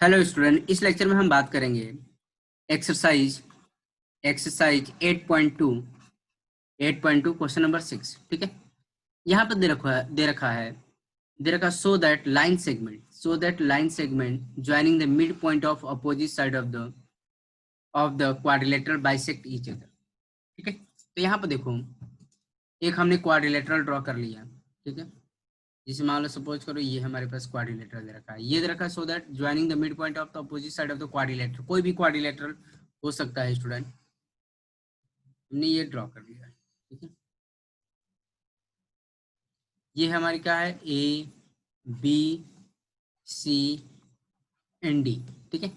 Hello student, इस lecture में हम बात करेंगे एक्सरसाइज एक्सरसाइज 8.2 क्वेश्चन नंबर 6। ठीक है, यहाँ पर दे रखा so that line segment joining the mid point of opposite side of the quadrilateral bisect each other. ठीक है, तो यहाँ पर देखो, एक हमने क्वाड्रिलेटरल ड्रॉ कर लिया। ठीक है, जिसे मान लो सपोज करो ये हमारे पास क्वाड्रिलेटरल दे रखा है, ये दे रखा है so that joining the mid point of the opposite side of the quadrilateral. कोई भी क्वाड्रिलेटरल हो सकता है स्टूडेंट, हमने ये ड्रॉ कर लिया है। ठीक है, ये हमारी क्या है, A B C and D. ठीक है,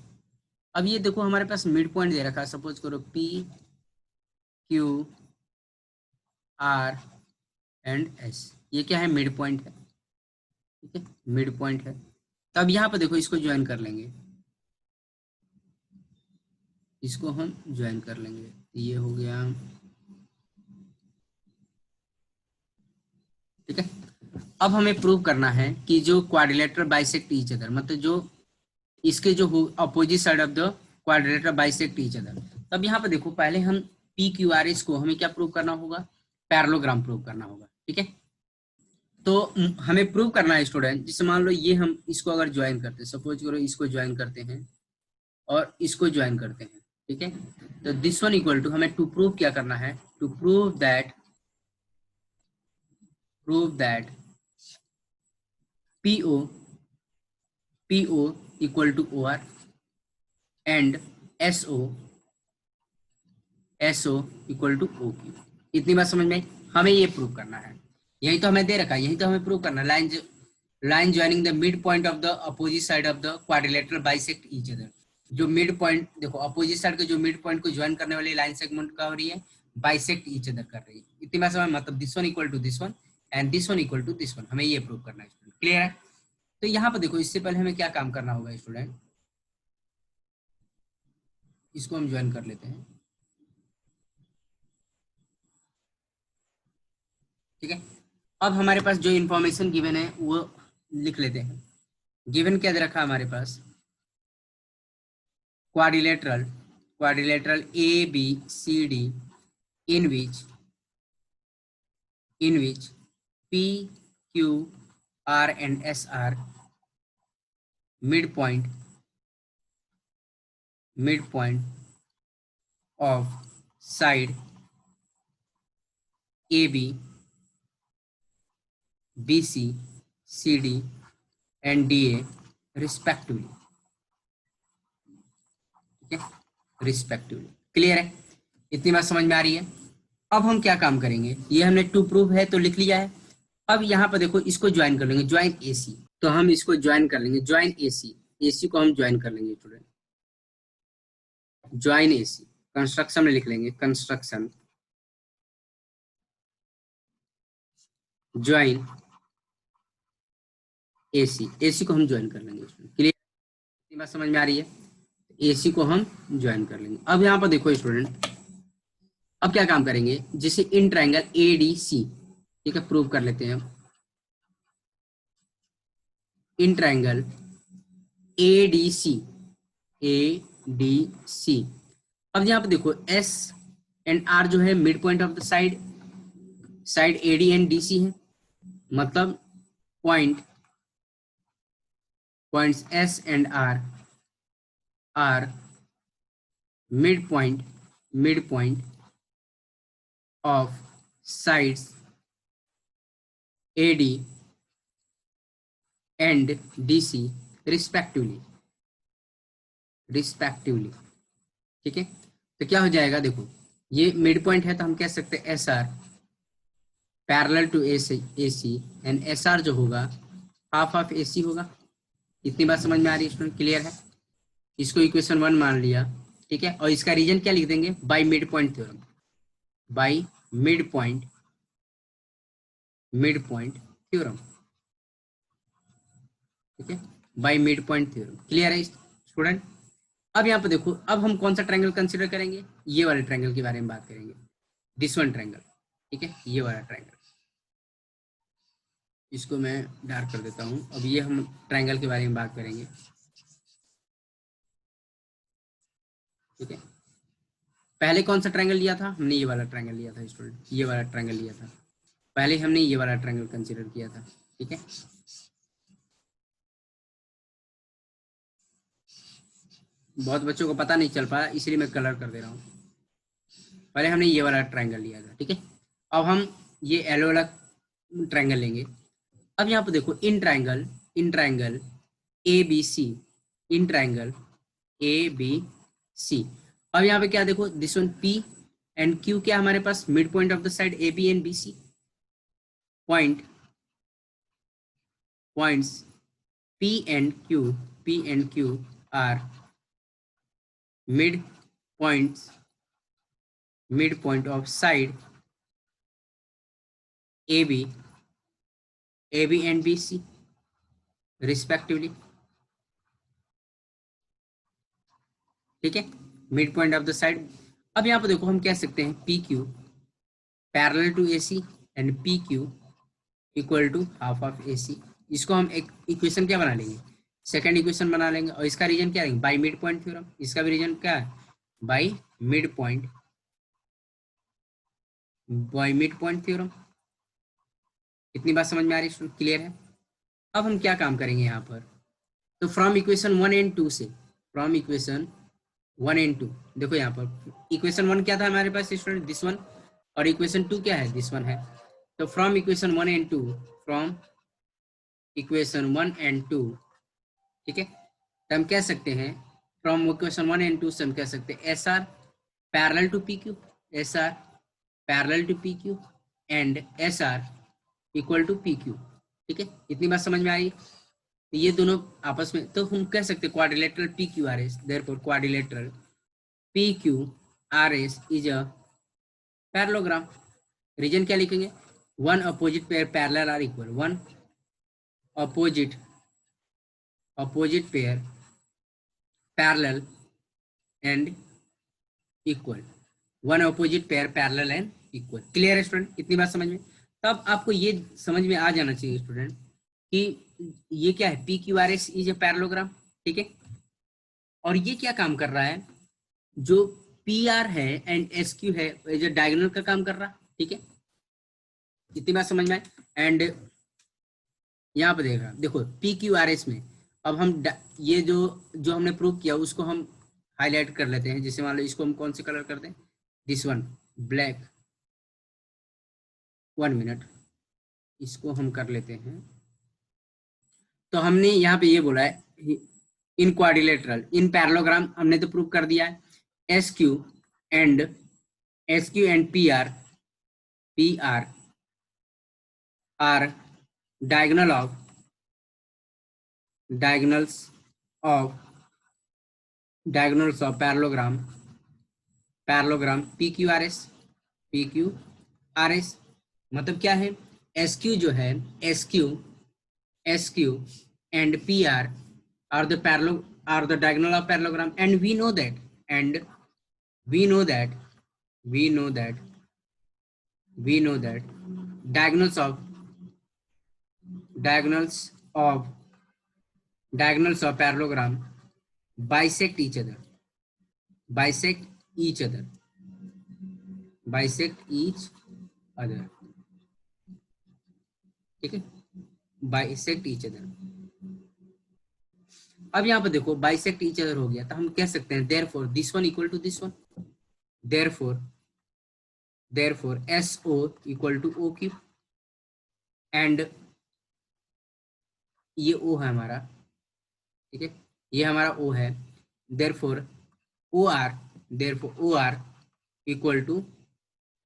अब ये देखो हमारे पास मिड पॉइंट दे रखा है, सपोज करो P Q are and S. ये क्या है, मिड पॉइंट है। ठीक है, मिड पॉइंट है। तब यहाँ पर देखो इसको ज्वाइन कर लेंगे, इसको हम ज्वाइन कर लेंगे। ये हो गया। ठीक है, अब हमें प्रूव करना है कि जो क्वाड्रिलेटरल बाइसेक्ट ईच अदर, मतलब जो इसके जो opposite side of the quadrilateral bisect each other. तब यहाँ पर देखो, पहले हम पी क्यू आर एस को हमें क्या प्रूव करना होगा, पैरेललोग्राम प्रूव करना होगा। ठीक है, तो हमें प्रूव करना है स्टूडेंट, जिससे मान लो ये हम इसको अगर ज्वाइन करते हैं, सपोज करो इसको ज्वाइन करते हैं और इसको ज्वाइन करते हैं। ठीक है, तो दिस वन इक्वल टू, हमें टू प्रूव क्या करना है, to prove that PO equal to OR and SO equal to OQ। इतनी बात समझ में आई? हमें ये प्रूव करना है, यही तो हमें दे रखा है, यही तो हमें प्रूव करना है। Line joining the mid point of the opposite side of the quadrilateral bisect each other. जो मिड पॉइंट देखो, अपोजिट साइड के जो मिड पॉइंट को ज्वाइन करने वाली लाइन सेगमेंट का हो रही है, बाइसेक्ट ईच अदर कर रही है। इतनी बात समझ, मतलब this one equal to this one and this one equal to this one. हमें ये प्रूव करना है स्टूडेंट, क्लियर है? तो यहाँ पर देखो, इससे पहले हमें क्या काम करना होगा स्टूडेंट, इसको हम ज्वाइन कर लेते हैं। ठीक है, अब हमारे पास जो इंफॉर्मेशन गिवन है वो लिख लेते हैं। गिवन क्या दे रखा है हमारे पास, quadrilateral ABCD in which PQR and S are midpoint of side AB, BC, CD and DA respectively। ठीक है, रिस्पेक्टिवली। क्लियर है? इतनी बात समझ में आ रही है? अब हम क्या काम करेंगे, ये हमने टू प्रूफ है तो लिख लिया है। अब यहाँ पर देखो, इसको ज्वाइन कर लेंगे, ज्वाइन AC। तो हम इसको ज्वाइन कर लेंगे, ज्वाइन AC को हम ज्वाइन कर लेंगे स्टूडेंट, ज्वाइन AC। कंस्ट्रक्शन में लिख लेंगे, कंस्ट्रक्शन ज्वाइन AC को हम ज्वाइन कर लेंगे स्टूडेंट। क्लियर? इतनी बात समझ में आ रही है? AC को हम ज्वाइन कर लेंगे। अब यहाँ पर देखो स्टूडेंट, अब क्या काम करेंगे, जैसे इन ट्राइंगल ADC। ठीक है, प्रूव कर लेते हैं हम। इन ट्राइंगल ADC, अब यहाँ पे देखो S एंड R जो है mid point of the side AD and DC है, मतलब points S and R are mid point of sides AD and DC respectively. ठीक है, तो क्या हो जाएगा, देखो ये मिड पॉइंट है तो हम कह सकते हैं SR parallel to AC and SR जो होगा हाफ ऑफ AC होगा। इतनी बात समझ में आ रही है स्टूडेंट? क्लियर है? इसको इक्वेशन 1 मान लिया। ठीक है, और इसका रीजन क्या लिख देंगे, by mid point theorem, by mid point theorem. ठीक है, by mid point theorem. Clear है स्टूडेंट? अब यहाँ पे देखो, अब हम कौन सा ट्रायंगल कंसीडर करेंगे, ये वाले ट्रायंगल के बारे में बात करेंगे, दिस वन ट्रायंगल। ठीक है, ये वाला ट्रायंगल, इसको मैं डार्क कर देता हूँ। अब ये हम ट्रायंगल के बारे में बात करेंगे। ठीक है, पहले कौन सा ट्रायंगल लिया था? हमने ये वाला ट्रायंगल लिया था स्टूडेंट, ये वाला ट्रायंगल लिया था पहले, हमने ये वाला ट्रायंगल कंसीडर किया था। ठीक है, बहुत बच्चों को पता नहीं चल पाया इसलिए मैं कलर कर दे रहा हूँ। पहले हमने ये वाला ट्रायंगल लिया था। ठीक है, अब हम ये येलो वाला ट्रायंगल लेंगे। अब यहाँ पे देखो, in triangle A B C, in triangle A B C. अब यहाँ पे क्या देखो, this one P and Q, क्या हमारे पास mid point of the side A B and B C, points P and Q are midpoints, midpoint of side AB and BC respectively. ठीक है, mid point of the side. अब यहाँ पर देखो, हम कह सकते हैं P Q parallel to A C and P Q equal to half of A C. इसको हम एक इक्वेशन क्या बना लेंगे, सेकंड इक्वेशन बना लेंगे, और इसका रीजन क्या रहेंगे, बाई मिड पॉइंट थ्योरम। इसका भी रीजन क्या है, बाई मिड पॉइंट थ्योरम। इतनी बात समझ में आ रही है, क्लियर है? अब हम क्या काम करेंगे यहाँ पर, तो फ्रॉम इक्वेशन 1 एंड 2 से, फ्रॉम इक्वेशन 1 एंड 2, देखो यहाँ पर इक्वेशन 1 क्या था हमारे पास स्टूडेंट, दिस वन, और इक्वेशन 2 क्या है, दिस वन है। तो from equation 1 and 2, from equation 1 and 2, ठीक है, तो हम कह सकते हैं फ्रॉम इक्वेशन 1 एंड 2 से हम कह सकते हैं S R parallel to P Q, S R parallel to P Q and S R equal to P Q. ठीक है, इतनी बात समझ में आई? तो ये दोनों आपस में, तो हम कह सकते हैं quadrilateral P Q R S, therefore quadrilateral P Q R S is a parallelogram. Reason क्या लिखेंगे, one opposite pair parallel are equal, one opposite pair parallel and equal, one opposite pair parallel and equal. Clear है student, इतनी बात समझ में? तब आपको ये समझ में आ जाना चाहिए स्टूडेंट कि ये क्या है, P Q R S is a parallelogram. ठीक है, और ये क्या काम कर रहा है, जो पी आर है एंड एस क्यू है, जो डायगोनल का काम कर रहा है। ठीक है, इतनी बात समझ में आए? एंड यहाँ पे देखो पी क्यू आर एस में, अब हम ये जो हमने प्रूव किया उसको हम हाईलाइट कर लेते हैं। जैसे मान लो इसको हम कौन से कलर कर दें, दिस वन ब्लैक, 1 मिनट, इसको हम कर लेते हैं। तो हमने यहाँ पे ये बोला है इन क्वाड्रिलेटरल इन पैरेललोग्राम, हमने तो प्रूव कर दिया है, S Q and P R are diagonal of diagonals of parallelogram P Q R S. मतलब क्या है, एस क्यू जो है, S Q and P R the diagonal of parallelogram, and we know that diagonals of parallelogram bisect each other, bisect each other ठीक है, bisect each other। अब यहाँ पर देखो bisect each other हो गया, तो हम कह सकते हैं therefore this one equal to this one, therefore SO equal to OQ, and ये O है हमारा, ठीक है, ये हमारा O है, therefore OR equal to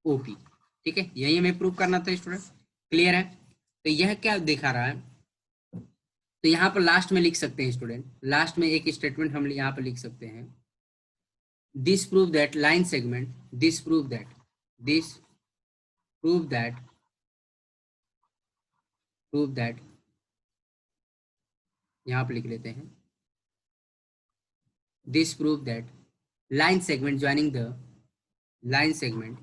OP। ठीक है, यही हमें प्रूव करना था स्टूडेंट, क्लियर है? तो यह क्या दिखा रहा है, तो यहाँ पर लास्ट में लिख सकते हैं स्टूडेंट, लास्ट में एक स्टेटमेंट हम यहाँ पर लिख सकते हैं, this prove that line segment, this prove that यहाँ पर लिख लेते हैं, this prove that line segment joining the line segment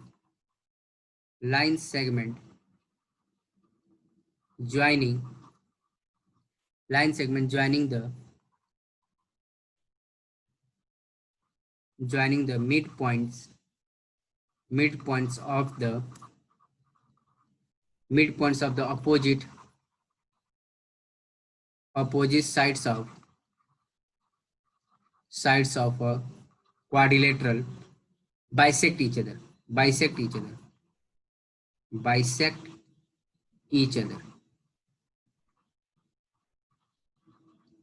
joining the joining the midpoints of the opposite sides of a quadrilateral bisect each other bisect each other।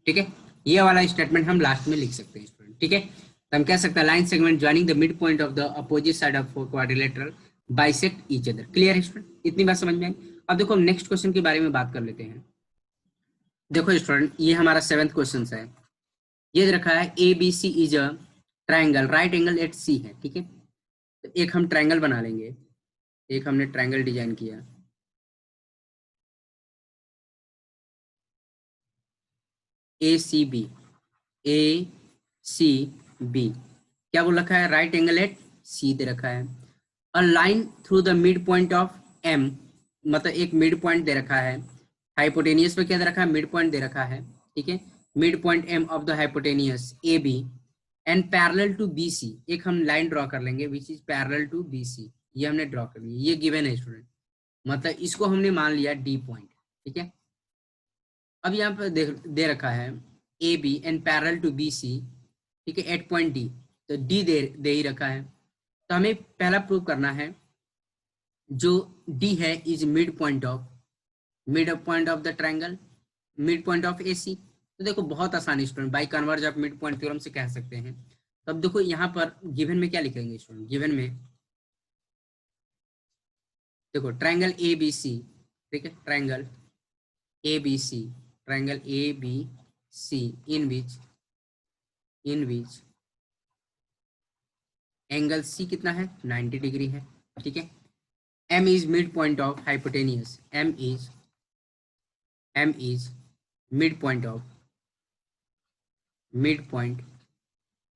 ठीक है, ये वाला statement हम लास्ट में लिख सकते हैं स्टूडेंट। ठीक है, तो हम कह सकते हैं line segment joining the mid point of the opposite side of quadrilateral bisect each other. Clear है स्टूडेंट, इतनी बात समझ में आई। अब देखो नेक्स्ट क्वेश्चन के बारे में बात कर लेते हैं। देखो स्टूडेंट, ये हमारा 7th क्वेश्चन है। ये दे रखा है A B C is a triangle right angle at C है। ठीक है, तो एक हम ट्राइंगल बना लेंगे, एक हमने ट्राइंगल डिजाइन किया। ए सी बी क्या बोल रखा है, राइट एंगल एट सी दे रखा है। A line through the mid point of M, मतलब एक मिड पॉइंट दे रखा है। हाइपोटेनियस पे क्या दे रखा है, मिड पॉइंट दे रखा है। ठीक है, mid point M of the hypotenuse A B and parallel to B C, एक हम लाइन ड्रॉ कर लेंगे which is parallel to B C. ये हमने ड्रॉ कर लिया, ये गिवन है स्टूडेंट, मतलब इसको हमने मान लिया डी पॉइंट। ठीक है, अब यहाँ पर दे रखा है A B and parallel to B C. ठीक है, एट पॉइंट डी, तो डी दे ही रखा है। तो हमें पहला प्रूव करना है जो डी है is mid point of the triangle, mid point of A C. तो देखो बहुत आसान student, by converse of mid point theorem से कह सकते हैं। तो अब देखो यहाँ पर गिवन में क्या लिखेंगे स्टूडेंट, गिवन में देखो ट्रायंगल ए बी सी। ठीक है, triangle A B C in which angle C कितना है, 90 डिग्री है। ठीक है, M is midpoint of hypotenuse. M is midpoint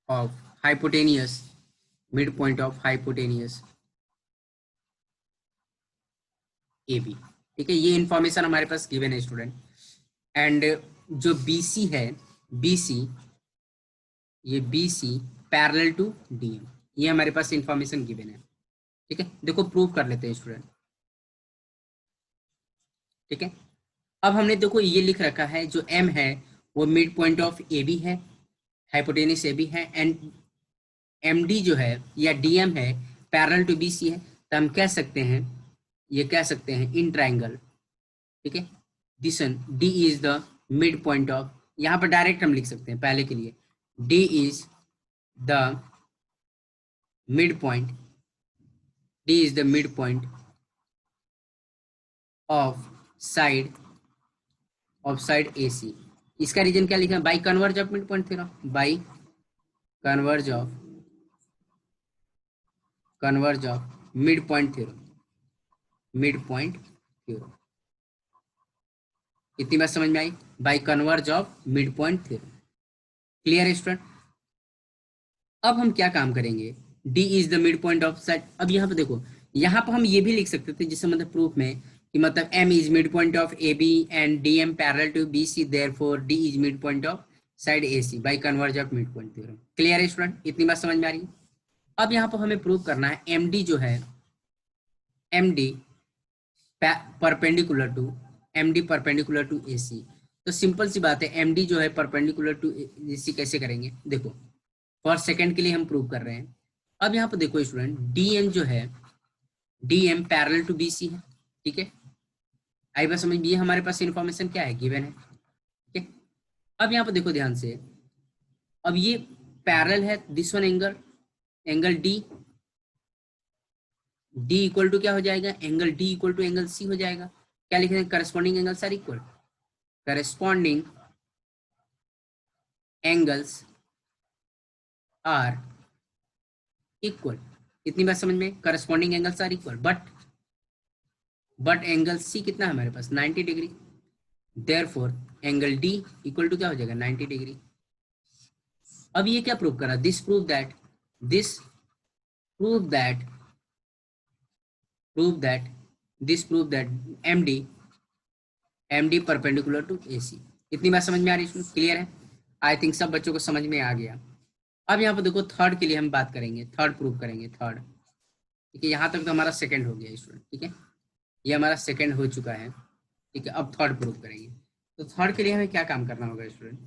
of hypotenuse. Midpoint of hypotenuse AB. ठीक है, ये इंफॉर्मेशन हमारे पास गिवन है स्टूडेंट। एंड जो BC है, ये BC पैरेलल टू DM, ये हमारे पास इंफॉर्मेशन गिवन है। ठीक है, देखो प्रूव कर लेते हैं स्टूडेंट। ठीक है, अब हमने देखो ये लिख रखा है जो M है वो मिड पॉइंट ऑफ AB है, हाइपोटेनियस AB है, एंड MD जो है या DM है पैरेलल टू BC है। तो हम कह सकते हैं, ये कह सकते हैं इन ट्राइंगल। ठीक है, this one D is the mid point of, यहाँ पर डायरेक्ट हम लिख सकते हैं पहले के लिए, D is the mid point of side AC। इसका रीजन क्या लिखा है, by converse of mid point theorem, by converse of mid point theorem. इतनी बात समझ में आई, by converse of mid point theorem. Clear है स्टूडेंट। अब हम क्या काम करेंगे, D is the mid point of side. अब यहाँ पे देखो, यहाँ पर हम ये भी लिख सकते थे जिससे मतलब प्रूफ में कि मतलब M is mid point of AB and DM parallel to BC, therefore D is mid point of side AC by converse of mid point theorem. Clear है स्टूडेंट, इतनी बात समझ में आ रही है। अब यहाँ पर हमें प्रूव करना है MD जो है, MD परपेंडिकुलर टू AC। तो सिंपल सी बात है, MD जो है परपेंडिकुलर टू AC कैसे करेंगे, देखो फॉर सेकंड के लिए हम प्रूव कर रहे हैं। अब यहाँ पर देखो स्टूडेंट, DM जो है, DM पैरेलल टू BC है। ठीक है, आई बात समझ, ये हमारे पास इंफॉर्मेशन क्या है, गिवन है। ठीक है, अब यहाँ पर देखो ध्यान से, अब ये पैरेलल है, this one angle D equal to क्या हो जाएगा, angle D equal to angle C हो जाएगा। क्या लिख रहे हैं, corresponding angles are equal, corresponding angles are equal. इतनी बात समझ में, corresponding angles are equal, but angle C कितना है हमारे पास, 90 degree. Therefore angle D equal to क्या हो जाएगा, 90 डिग्री। अब ये क्या प्रूव करा, this prove that MD perpendicular to AC। इतनी बात समझ में आ रही है, क्लियर है। आई थिंक सब बच्चों को समझ में आ गया। अब यहाँ पर देखो थर्ड के लिए हम बात करेंगे, थर्ड प्रूव करेंगे, थर्ड। ठीक है, यहाँ तक तो हमारा सेकंड हो गया स्टूडेंट। ठीक है, ये हमारा सेकंड हो चुका है। ठीक है, अब थर्ड प्रूव करेंगे। तो थर्ड के लिए हमें क्या काम करना होगा स्टूडेंट?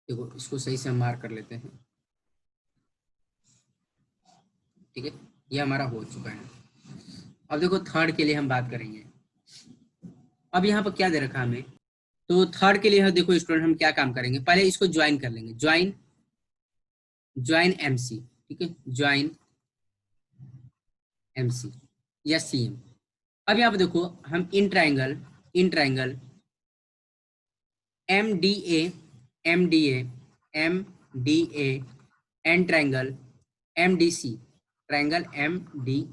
देखो इसको सही से हम मार्क कर लेते हैं। ठीक है, ये हमारा हो चुका है। अब देखो थर्ड के लिए हम बात करेंगे। अब यहाँ पर क्या दे रखा हमें? तो थर्ड के लिए देखो स्टूडेंट हम क्या काम करेंगे, पहले इसको ज्वाइन कर लेंगे, ज्वाइन ज्वाइन एमसी। ठीक है, ज्वाइन एमसी या सीएम। अब यहाँ पे देखो हम in triangle M D A and triangle M D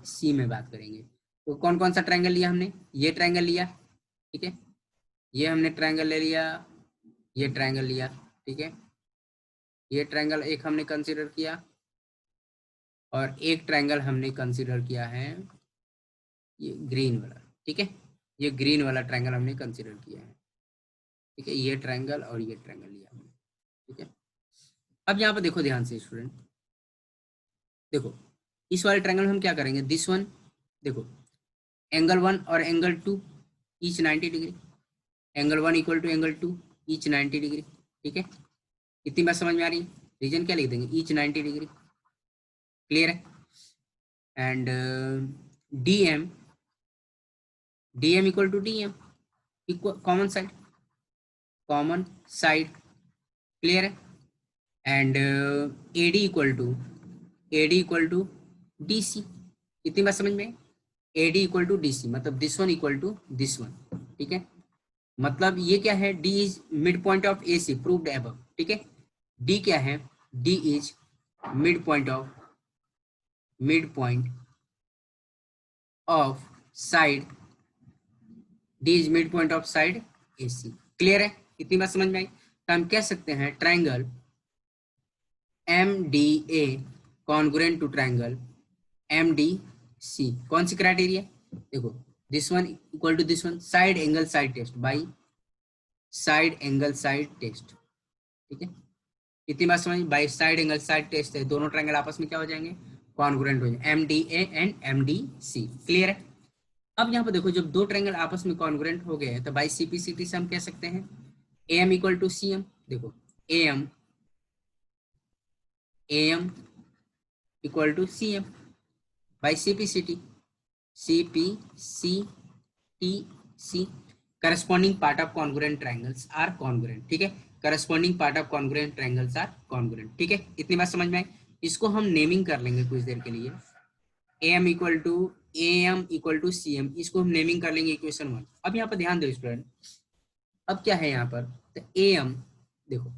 C में बात करेंगे। तो कौन कौन सा ट्राइंगल लिया हमने? ये ट्राइंगल लिया। ठीक है, ये हमने ट्राइंगल ले लिया, ये ट्राइंगल लिया। ठीक है, ये ट्राइंगल एक हमने कंसीडर किया, और एक ट्राइंगल हमने कंसीडर किया है ये ग्रीन वाला। ठीक है, ये ग्रीन वाला ट्राइंगल हमने कंसीडर किया है। ठीक है, ये ट्राइंगल और ये ट्राइंगल लिया हमने। ठीक है, अब यहाँ पर देखो ध्यान से स्टूडेंट, देखो इस वाले ट्राइंगल में हम क्या करेंगे, दिस वन, देखो एंगल 1 और angle 2 each 90 degree, angle 1 equal to angle 2 each 90 degree. ठीक है, इतनी बात समझ में आ रही है? रीजन क्या लिख देंगे, ईच 90 डिग्री। क्लियर है? And D M equal to D M, common side, common side. Clear है? And AD equal to D C. इतनी बात समझ में? AD equal to D C मतलब this one equal to this one. ठीक है, मतलब ये क्या है, D is mid point of A C, proved above. ठीक है, डी क्या है, D is mid point of side, D is mid point of side A C. Clear है? इतनी बात समझ में आई? तो हम कह सकते हैं triangle M D A congruent to triangle M D C. कौन सी क्राइटेरिया? देखो this one equal to this one, side angle side test by side angle side test. ठीक है, इतनी बात समझ, by side angle side test है, दोनों ट्राइंगल आपस में क्या हो जाएंगे, कॉन्ग्रुएंट हो जाएंगे, M D A and M D C. Clear है? अब यहाँ पर देखो जब दो ट्राइंगल आपस में कॉन्ग्रुएंट हो गए तो बाई सीपीसीटी से हम कह सकते हैं A M equal to C M. देखो A M equal to C M by CPCT, CPCTC, corresponding part of congruent triangles are congruent। ठीक है, corresponding part of congruent triangles are congruent। ठीक है, इतनी बात समझ में आई? इसको हम नेमिंग कर लेंगे कुछ देर के लिए, AM इक्वल टू CM, इसको हम नेमिंग कर लेंगे इक्वेशन 1। अब यहाँ पर ध्यान दो स्टूडेंट, अब क्या है यहाँ पर, तो AM, देखो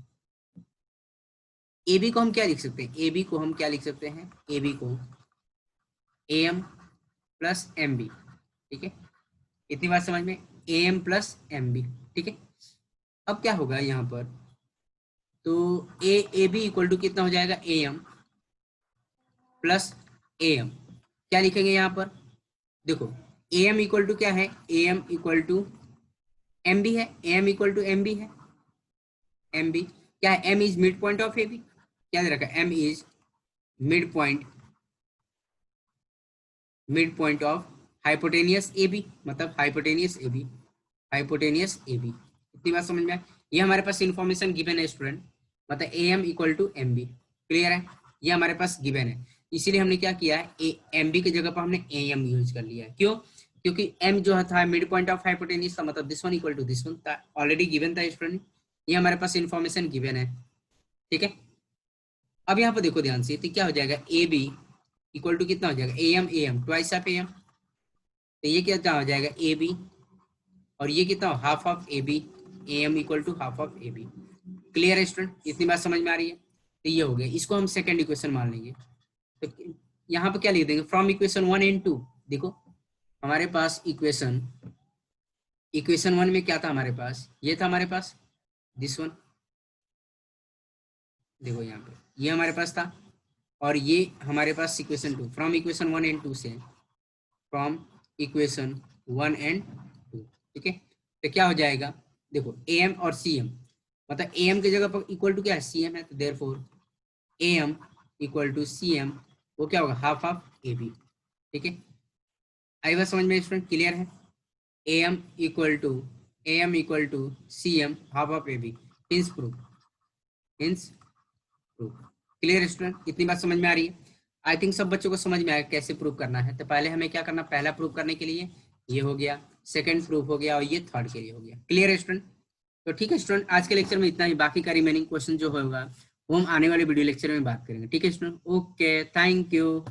AB को हम क्या लिख सकते हैं, AB को हम क्या लिख सकते हैं, AB को AM प्लस MB। ठीक है, इतनी बात समझ में, AM प्लस MB। ठीक है, अब क्या होगा यहाँ पर, तो AB इक्वल टू कितना हो जाएगा, AM प्लस AM। क्या लिखेंगे यहाँ पर, देखो AM इक्वल टू क्या है, AM इक्वल टू MB है, AM इक्वल टू MB है, MB क्या है, M is mid point of AB। क्या दे रखा है, M is mid point of hypotenuse AB, मतलब हाइपोटेनियस AB। इतनी बात समझ में आए? ये हमारे पास इंफॉर्मेशन गिवन है स्टूडेंट, मतलब AM equal to MB। Clear है? ये हमारे पास गिवन है, इसीलिए हमने क्या किया है, MB की जगह पर हमने AM यूज कर लिया है। क्यों? क्योंकि M जो था मिड पॉइंट ऑफ हाइपोटेनियस था, मतलब this one equal to this one already given था स्टूडेंट, ये हमारे पास इंफॉर्मेशन गिवन है। ठीक है, अब यहाँ पर देखो ध्यान से, तो क्या हो जाएगा, AB इक्वल टू कितना हो जाएगा, AM ट्वाइस ऑफ AM, तो ये क्या हो जाएगा AB, और ये कितना, half of AB, AM equal to half of AB। Clear है स्टूडेंट? इतनी बात समझ में आ रही है? तो ये हो गया, इसको हम सेकंड इक्वेशन मान लेंगे। तो यहाँ पर क्या लिख देंगे, फ्रॉम इक्वेशन 1 एंड 2। देखो हमारे पास इक्वेशन 1 में क्या था हमारे पास, ये था हमारे पास दिस वन, देखो यहाँ पे ये हमारे पास था, और ये हमारे पास इक्वेशन 2, फ्रॉम इक्वेशन 1 एंड 2 से, फ्रॉम इक्वेशन 1 एंड 2। ठीक है, तो क्या हो जाएगा, देखो AM और CM, मतलब AM की जगह पर इक्वल टू क्या है, CM है, तो therefore AM equal to CM, वो क्या होगा, हाफ ऑफ AB। ठीक है, आई बात समझ में स्टूडेंट, क्लियर है? AM equal to CM half of AB, hence proof, clear student, इतनी बात समझ में आ रही है? आई थिंक सब बच्चों को समझ में आया कैसे प्रूव करना है। तो पहले हमें क्या करना, पहला प्रूव करने के लिए ये हो गया, सेकंड प्रूफ हो गया और ये थर्ड के लिए हो गया। क्लियर है स्टूडेंट? तो ठीक है स्टूडेंट, आज के लेक्चर में इतना ही, बाकी का रिमेनिंग क्वेश्चन जो होगा वो हम आने वाले वीडियो लेक्चर में बात करेंगे। ठीक है स्टूडेंट, ओके, थैंक यू।